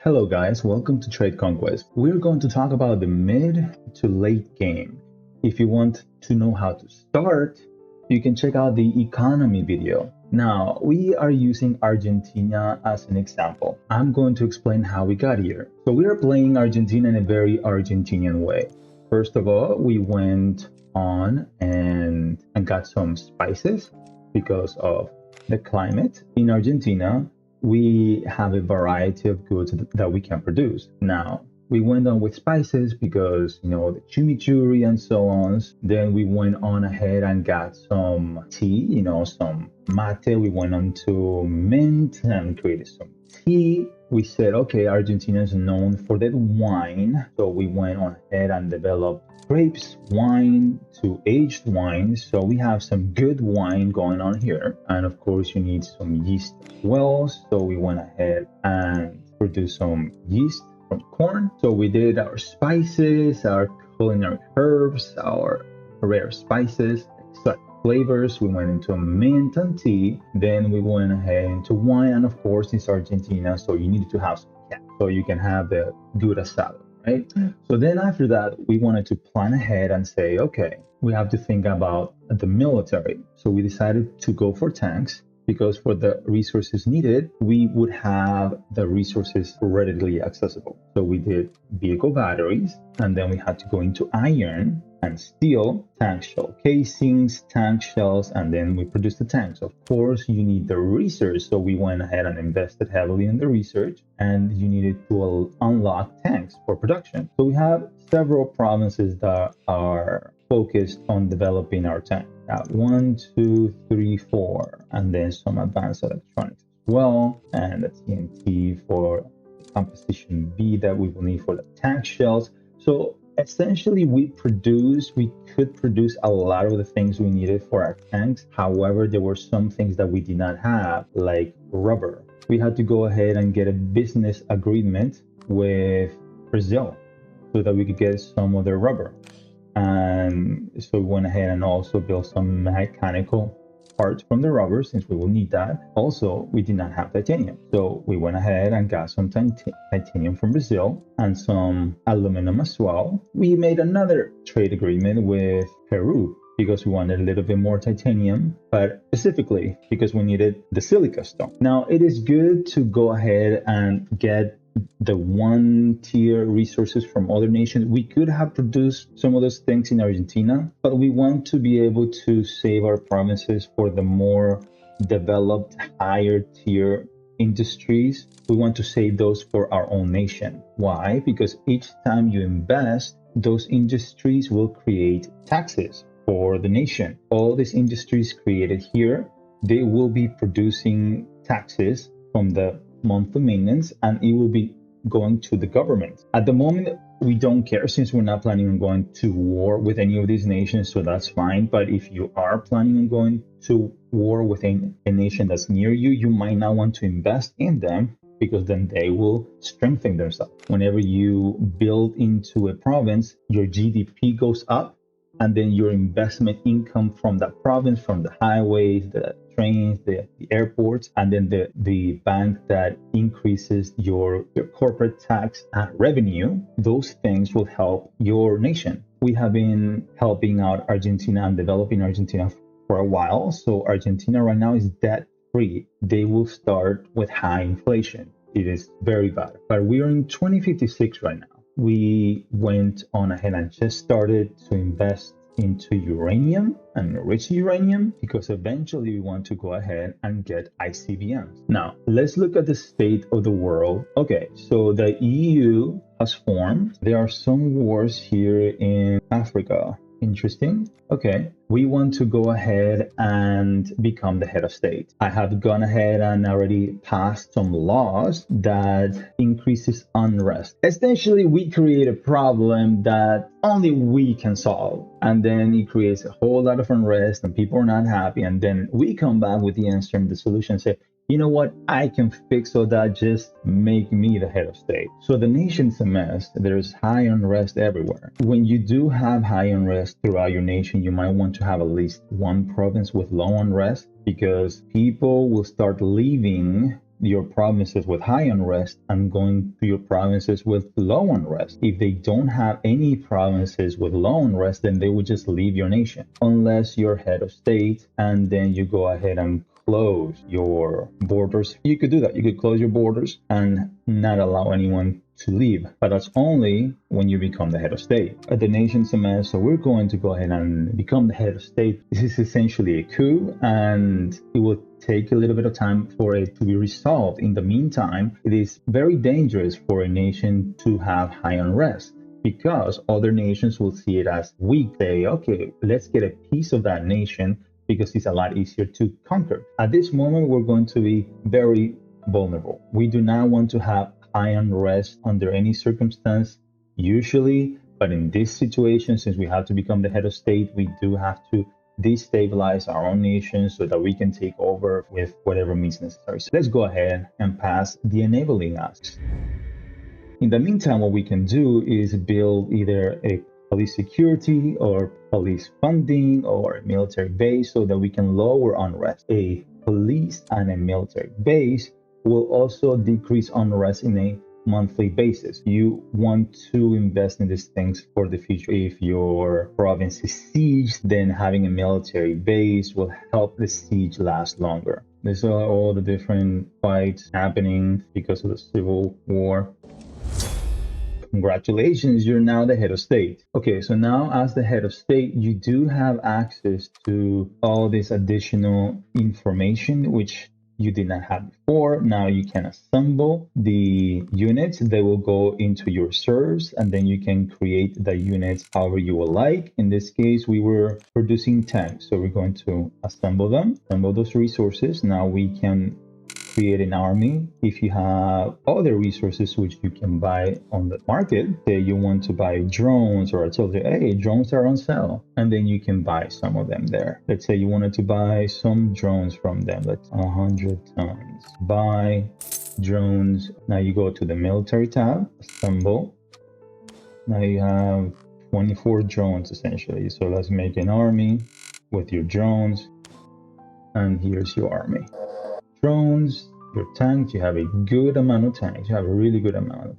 Hello guys, welcome to Trade Conquest. We're going to talk about the mid to late game. If you want to know how to start, you can check out the economy video. Now, we are using Argentina as an example. I'm going to explain how we got here. So we are playing Argentina in a very Argentinian way. First of all, we went on and got some spices because of the climate in Argentina. We have a variety of goods that we can produce. Now, we went on with spices because, the chimichurri and so on. Then we went on ahead and got some tea, some mate. We went on to mint and created some tea. We said, okay, Argentina is known for that wine. So we went on ahead and developed grapes, wine to aged wine. So we have some good wine going on here. And of course, you need some yeast as well. So we went ahead and produced some yeast from corn. So we did our spices, our culinary herbs, our rare spices, exotic flavors. We went into mint and tea. Then we went ahead into wine. And of course, it's Argentina. So you needed to have some cat so you can have the good asado. Right? So then after that, we wanted to plan ahead and say, okay, we have to think about the military. So we decided to go for tanks because for the resources needed, we would have the resources readily accessible. So we did vehicle batteries, and then we had to go into iron and steel, tank shell casings, tank shells, and then we produced the tanks. Of course, you need the research. So we went ahead and invested heavily in the research, and you needed to unlock tanks for production. So we have several provinces that are focused on developing our tank. 1, 2, 3, 4, and then some advanced electronics as well, and the TNT for the composition B that we will need for the tank shells. So essentially, we could produce a lot of the things we needed for our tanks. However, there were some things that we did not have, like rubber. We had to go ahead and get a business agreement with Brazil so that we could get some of their rubber. And so we went ahead and also built some mechanical parts from the rubber since we will need that. Also, we did not have titanium. So we went ahead and got some titanium from Brazil and some aluminum as well. We made another trade agreement with Peru because we wanted a little bit more titanium, but specifically because we needed the silica stone. Now, it is good to go ahead and get the one tier resources from other nations. We could have produced some of those things in Argentina, but we want to be able to save our provinces for the more developed higher tier industries. We want to save those for our own nation. Why? Because each time you invest, those industries will create taxes for the nation. All these industries created here, they will be producing taxes from the monthly maintenance, and it will be going to the government. At the moment, we don't care since we're not planning on going to war with any of these nations, so that's fine. But if you are planning on going to war with a nation that's near you, you might not want to invest in them because then they will strengthen themselves. Whenever you build into a province, your GDP goes up, and then your investment income from that province, from the highways, the trains, the airports, and then the bank that increases your corporate tax revenue, those things will help your nation. We have been helping out Argentina and developing Argentina for a while. So Argentina right now is debt free. They will start with high inflation. It is very bad. But we are in 2056 right now. We went on ahead and just started to invest into uranium and enrich uranium because eventually we want to go ahead and get ICBMs. Now, let's look at the state of the world. Okay, so the EU has formed. There are some wars here in Africa. Interesting. Okay, we want to go ahead and become the head of state. I have gone ahead and already passed some laws that increases unrest. Essentially, we create a problem that only we can solve. And then it creates a whole lot of unrest and people are not happy. And then we come back with the answer and the solution and say, you know what, I can fix all that, just make me the head of state. So the nation's a mess. There's high unrest everywhere. When you do have high unrest throughout your nation, you might want to have at least one province with low unrest because people will start leaving your provinces with high unrest and going to your provinces with low unrest. If they don't have any provinces with low unrest, then they would just leave your nation, unless you're head of state and then you go ahead and close your borders. You could do that. You could close your borders and not allow anyone to leave, but that's only when you become the head of state. The nation says, so we're going to go ahead and become the head of state. This is essentially a coup, and it will take a little bit of time for it to be resolved. In the meantime, it is very dangerous for a nation to have high unrest, because other nations will see it as weak. Say, okay, let's get a piece of that nation because it's a lot easier to conquer. At this moment, we're going to be very vulnerable. We do not want to have high unrest under any circumstance, usually, but in this situation, since we have to become the head of state, we do have to destabilize our own nation so that we can take over with whatever means necessary. So let's go ahead and pass the enabling acts. In the meantime, what we can do is build either a police security or police funding or a military base so that we can lower unrest. A police and a military base will also decrease unrest in a monthly basis. You want to invest in these things for the future. If your province is sieged, then having a military base will help the siege last longer. These are all the different fights happening because of the civil war. Congratulations, you're now the head of state. Okay, so now as the head of state, you do have access to all this additional information, which you did not have before. Now you can assemble the units. They will go into your reserves, and then you can create the units however you will like. In this case, we were producing tanks, so we're going to assemble them, assemble those resources. Now we can create an army. If you have other resources which you can buy on the market, say you want to buy drones or artillery, hey, drones are on sale, and then you can buy some of them there. Let's say you wanted to buy some drones from them. Let's 100 tons. Buy drones. Now you go to the military tab, assemble. Now you have 24 drones essentially. So let's make an army with your drones, and here's your army. Drones, your tanks, you have a good amount of tanks. You have a really good amount of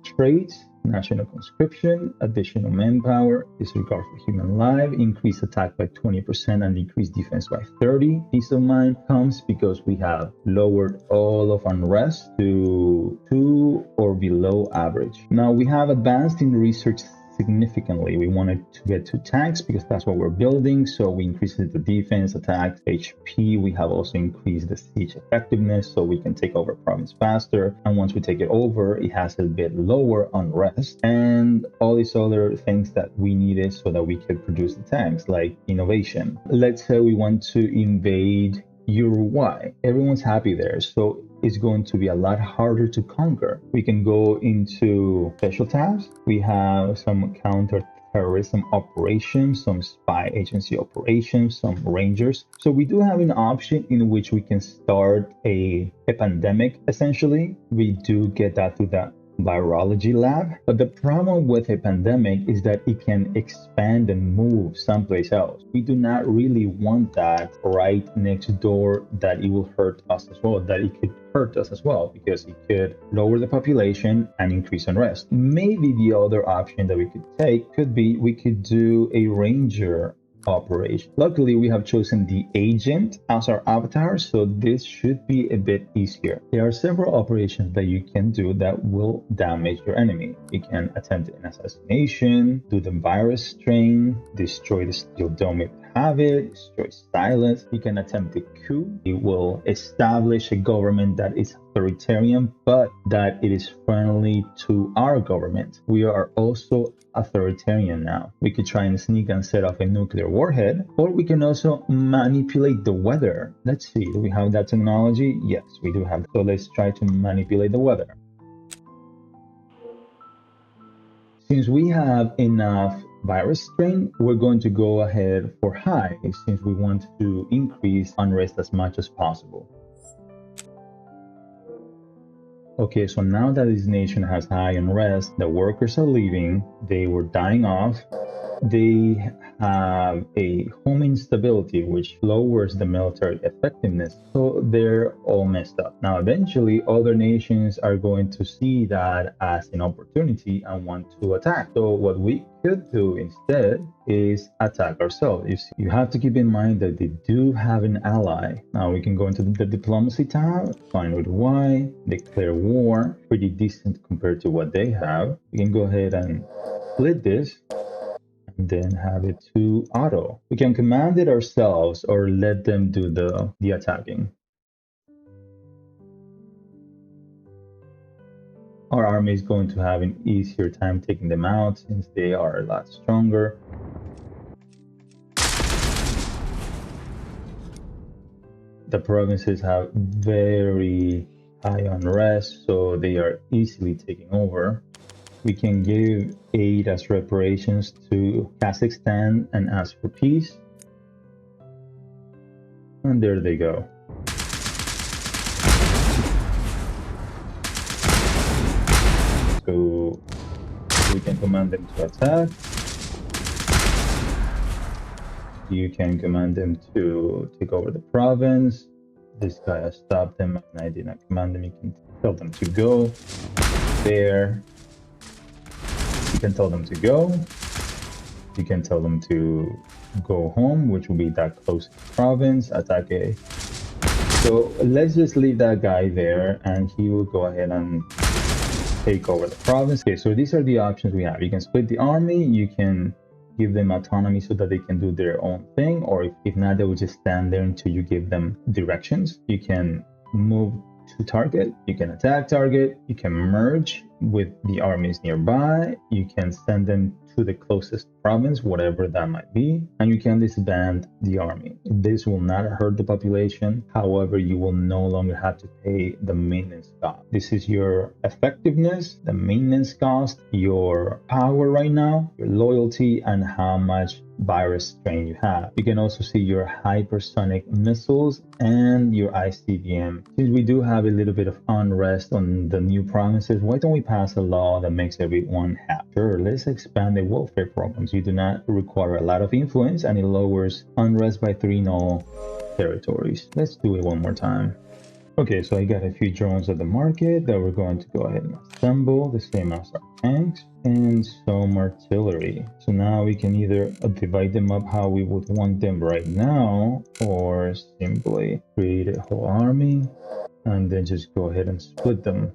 trades, national conscription, additional manpower, disregard for human life, increase attack by 20% and decrease defense by 30. Peace of mind comes because we have lowered all of unrest to 2 or below average. Now we have advanced in research significantly. We wanted to get to tanks because that's what we're building. So we increased the defense, attack, HP. We have also increased the siege effectiveness so we can take over province faster. And once we take it over, it has a bit lower unrest and all these other things that we needed so that we could produce the tanks, like innovation. Let's say we want to invade Uruguay. Everyone's happy there. So it's going to be a lot harder to conquer. We can go into special tabs. We have some counter-terrorism operations, some spy agency operations, some rangers. So we do have an option in which we can start a pandemic, essentially. We do get that through the virology lab. But the problem with a pandemic is that it can expand and move someplace else. We do not really want that right next door, that it will hurt us as well, that it could hurt us as well, because it could lower the population and increase unrest. Maybe the other option that we could take could be we could do a ranger operation. Luckily, we have chosen the agent as our avatar, so this should be a bit easier. There are several operations that you can do that will damage your enemy. You can attempt an assassination, do the virus strain, destroy the steel dome if you have it, destroy silence. You can attempt a coup. It will establish a government that is authoritarian, but that it is friendly to our government. We are also authoritarian now. We could try and sneak and set off a nuclear warhead, or we can also manipulate the weather. Let's see, do we have that technology? Yes, we do have. So let's try to manipulate the weather. Since we have enough virus strain, we're going to go ahead for high, since we want to increase unrest as much as possible. Okay, so now that this nation has high unrest, the workers are leaving, they were dying off, they have a home instability which lowers the military effectiveness, so they're all messed up. Now eventually other nations are going to see that as an opportunity and want to attack. So what we could do instead is attack ourselves. You have to keep in mind that they do have an ally. Now we can go into the diplomacy tab, find with Y, declare war, pretty decent compared to what they have. We can go ahead and split this and then have it to auto. We can command it ourselves or let them do the attacking. Our army is going to have an easier time taking them out since they are a lot stronger. The provinces have very high unrest, so they are easily taking over. We can give aid as reparations to Kazakhstan and ask for peace. And there they go. So we can command them to attack. You can command them to take over the province. This guy has stopped them and I did not command them. You can tell them to go there. You can tell them to go. You can tell them to go home, which will be that closest province, attack A. So let's just leave that guy there and he will go ahead and take over the province. Okay, so these are the options we have. You can split the army, you can give them autonomy so that they can do their own thing, or if not, they will just stand there until you give them directions. You can move to target, you can attack target, you can merge with the armies nearby, you can send them to the closest province, whatever that might be, and you can disband the army. This will not hurt the population. However, you will no longer have to pay the maintenance cost. This is your effectiveness, the maintenance cost, your power right now, your loyalty, and how much virus strain you have. You can also see your hypersonic missiles and your ICBM. Since we do have a little bit of unrest on the new provinces, why don't we pass a law that makes everyone happy? Sure, let's expand the welfare programs. You do not require a lot of influence and it lowers unrest by 3 null territories. Let's do it one more time. Okay, so I got a few drones at the market that we're going to go ahead and assemble, the same as our tanks, and some artillery. So now we can either divide them up how we would want them right now, or simply create a whole army, and then just go ahead and split them.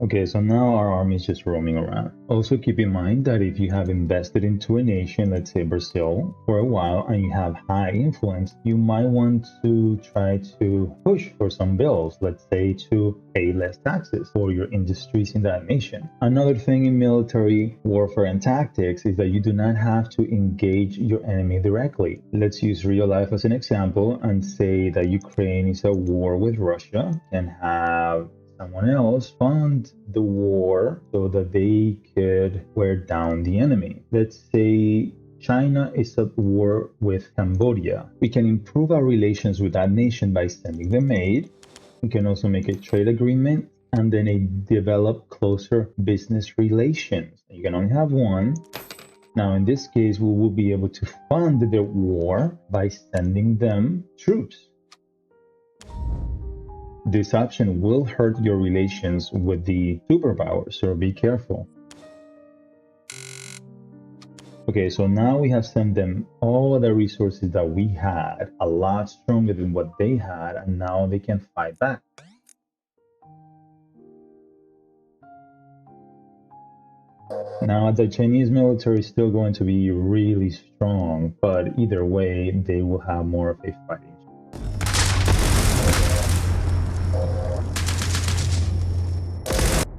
Okay, so now our army is just roaming around. Also keep in mind that if you have invested into a nation, let's say Brazil, for a while and you have high influence, you might want to try to push for some bills, let's say to pay less taxes for your industries in that nation. Another thing in military warfare and tactics is that you do not have to engage your enemy directly. Let's use real life as an example and say that Ukraine is at war with Russia and have someone else fund the war so that they could wear down the enemy. Let's say China is at war with Cambodia. We can improve our relations with that nation by sending them aid. We can also make a trade agreement and then develop closer business relations. You can only have one. Now, in this case, we will be able to fund the war by sending them troops. This option will hurt your relations with the superpowers, so be careful. Okay, so now we have sent them all the resources that we had, a lot stronger than what they had, and now they can fight back. Now, the Chinese military is still going to be really strong, but either way, they will have more of a fighting.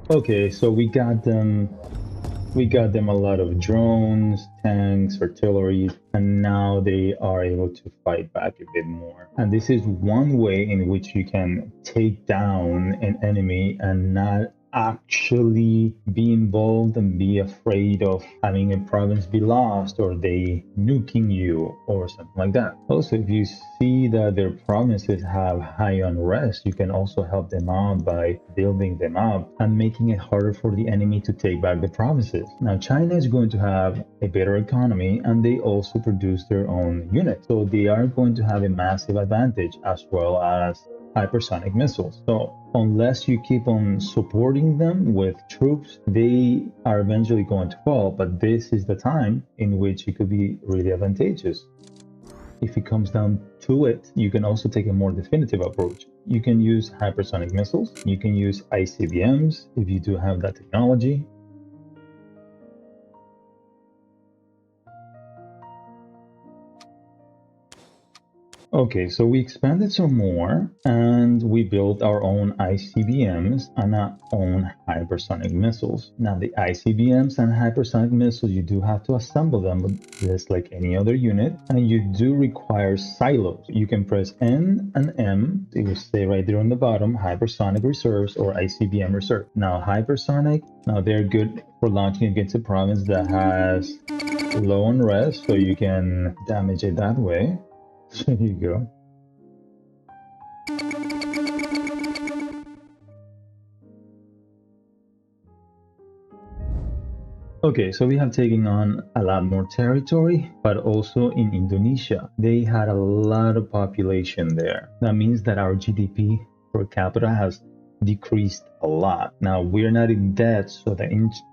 Okay, so we got them a lot of drones, tanks, artillery, and now they are able to fight back a bit more. And this is one way in which you can take down an enemy and not actually be involved and be afraid of having a province be lost or they nuking you or something like that. Also, if you see that their provinces have high unrest, you can also help them out by building them up and making it harder for the enemy to take back the provinces. Now, China is going to have a better economy and they also produce their own units. So they are going to have a massive advantage as well as hypersonic missiles. So unless you keep on supporting them with troops, they are eventually going to fall. But this is the time in which it could be really advantageous. If it comes down to it, you can also take a more definitive approach. You can use hypersonic missiles. You can use ICBMs if you do have that technology. Okay, so we expanded some more and we built our own ICBMs and our own hypersonic missiles. Now the ICBMs and hypersonic missiles, you do have to assemble them just like any other unit, and you do require silos. You can press N and M, it will say right there on the bottom, hypersonic reserves or ICBM reserve. Now hypersonic, now they're good for launching against a province that has low unrest, so you can damage it that way. There you go. Okay, so we have taken on a lot more territory, but also in Indonesia, they had a lot of population there. That means that our GDP per capita has decreased a lot. Now, we're not in debt, so the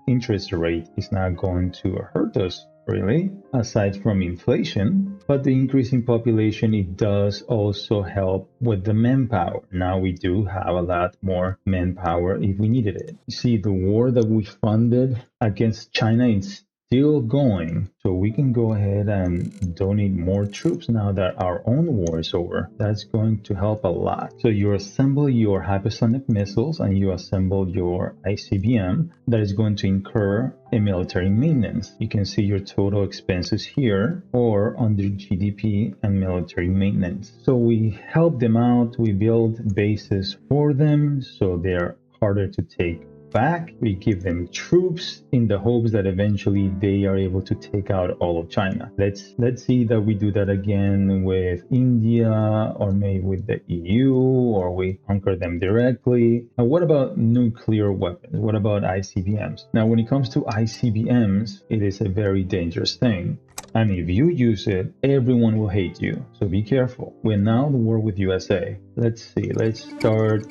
interest rate is not going to hurt us really, aside from inflation. But the increase in population, it does also help with the manpower. Now we do have a lot more manpower if we needed it. You see, the war that we funded against China is still going, so we can go ahead and donate more troops now that our own war is over. That's going to help a lot. So you assemble your hypersonic missiles and you assemble your ICBM that is going to incur a military maintenance. You can see your total expenses here or under GDP and military maintenance. So we help them out, we build bases for them so they're harder to take back. We give them troops in the hopes that eventually they are able to take out all of China. Let's see that we do that again with India or maybe with the EU, or we conquer them directly. Now, what about nuclear weapons? What about ICBMs? Now, when it comes to ICBMs, it is a very dangerous thing. And if you use it, everyone will hate you. So be careful. We're now at war with USA. Let's see. Let's start.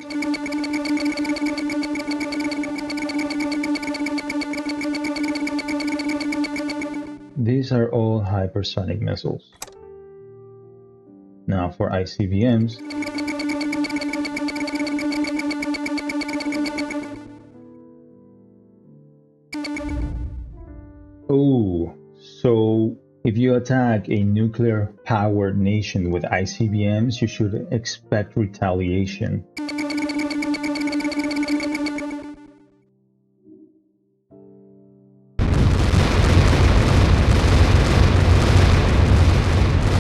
These are all hypersonic missiles. Now for ICBMs, oh, so if you attack a nuclear powered nation with ICBMs, you should expect retaliation.